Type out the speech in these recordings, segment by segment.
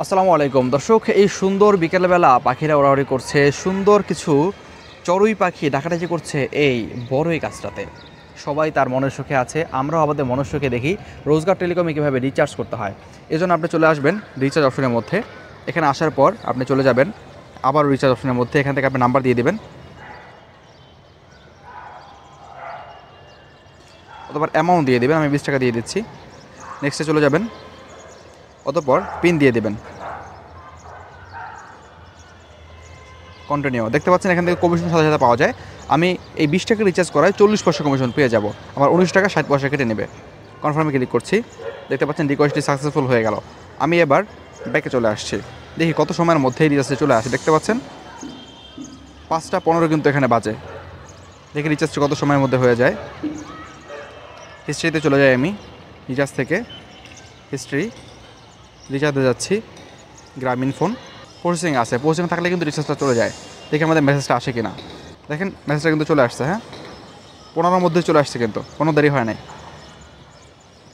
আসসালামু আলাইকুম দর্শক, এই সুন্দর বিকেলবেলা পাখিরা ওড়াউড়ি করছে, সুন্দর কিছু চড়ুই পাখি ডাকাডাকি করছে এই বড়ই গাছটাতে। সবাই তার মনের সুখে আছে, আমরাও আমাদের মনের সুখে দেখি রোজগার টেলিকমে কীভাবে রিচার্জ করতে হয়। এজন্য আপনি চলে আসবেন রিচার্জ অপশনের মধ্যে। এখানে আসার পর আপনি চলে যাবেন আবার রিচার্জ অপশনের মধ্যে। এখান থেকে আপনি নাম্বার দিয়ে দেবেন, অতঃপর অ্যামাউন্ট দিয়ে দেবেন। আমি 20 টাকা দিয়ে দিচ্ছি। নেক্সটে চলে যাবেন, অতঃপর পিন দিয়ে দেবেন। কন্টিনিউ। দেখতে পাচ্ছেন এখান থেকে কমিশন সাথে সাথে পাওয়া যায়। আমি এই 20 টাকা রিচার্জ করায় 40 পয়সা কমিশন পেয়ে যাব। আমার 19 টাকা 60 পয়সা কেটে নেবে। কনফার্মে ক্লিক করছি। দেখতে পাচ্ছেন রিকোয়েস্টটি সাকসেসফুল হয়ে গেল। আমি এবার ব্যাকে চলে আসছি। দেখি কত সময়ের মধ্যেই রিচার্জে চলে আসে। দেখতে পাচ্ছেন 5টা 15 কিন্তু এখানে বাজে। দেখি রিচার্জটি কত সময়ের মধ্যে হয়ে যায়। হিস্ট্রিতে চলে যাই আমি। রিচার্জ থেকে হিস্ট্রি, রিচার্জে যাচ্ছি। গ্রামীণ ফোন প্রসেসিং আছে, প্রসেসিং থাকলে কিন্তু রিচার্জটা চলে যায়। দেখি আমাদের মেসেজটা আসে কিনা। দেখেন মেসেজটা কিন্তু চলে আসছে। হ্যাঁ, 15-র মধ্যে চলে আসছে, কিন্তু কোনো দেরি হয় নাই।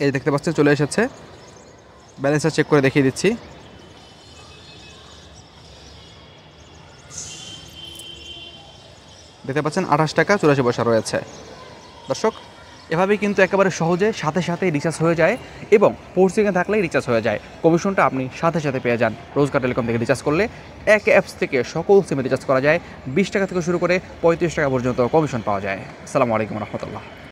এই দেখতে পাচ্ছেন চলে এসেছে। ব্যালেন্সটা চেক করে দেখিয়ে দিচ্ছি। দেখতে পাচ্ছেন 28 টাকা 84 পয়সা রয়েছে। দর্শক, এভাবেই কিন্তু একেবারে সহজে সাথে সাথে রিচার্জ হয়ে যায় এবং পোর্সিংয়ে থাকলেই রিচার্জ হয়ে যায়। কমিশনটা আপনি সাথে সাথে পেয়ে যান। রোজগার টেলিকম থেকে রিচার্জ করলে এক অ্যাপস থেকে সকল সিমে রিচার্জ করা যায়। 20 টাকা থেকে শুরু করে 35 টাকা পর্যন্ত কমিশন পাওয়া যায়। আসসালামু আলাইকুম রহমতুল্লাহ।